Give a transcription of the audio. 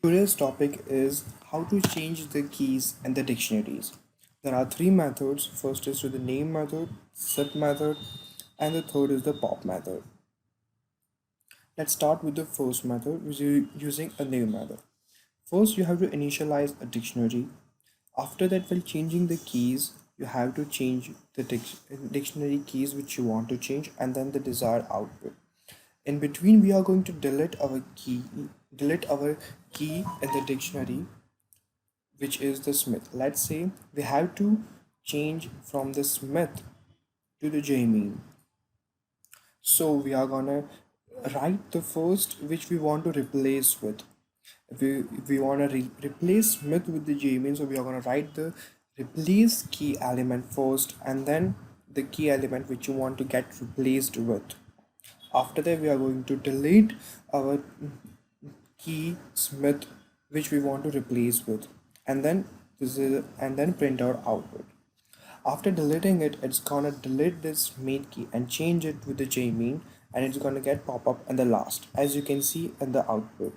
Today's topic is how to change the keys and the dictionaries. There are three methods. First is to the name method, set method, and the third is the pop method. Let's start with the first method, which is using a name method. First, you have to initialize a dictionary. After that, while changing the keys, you have to change the dictionary keys which you want to change and then the desired output. In between, we are going to delete our key in the dictionary, which is the Smith. Let's say we have to change from the Smith to the Jamie. So we are gonna write the first which we want to replace with. If we want to replace Smith with the Jamie, so we are gonna write the replace key element first and then the key element which you want to get replaced with. After that, we are going to delete our key Smith which we want to replace with, and then print our output. After deleting it, it's gonna delete this main key and change it with the jmean, and it's gonna get pop up in the last, as you can see in the output.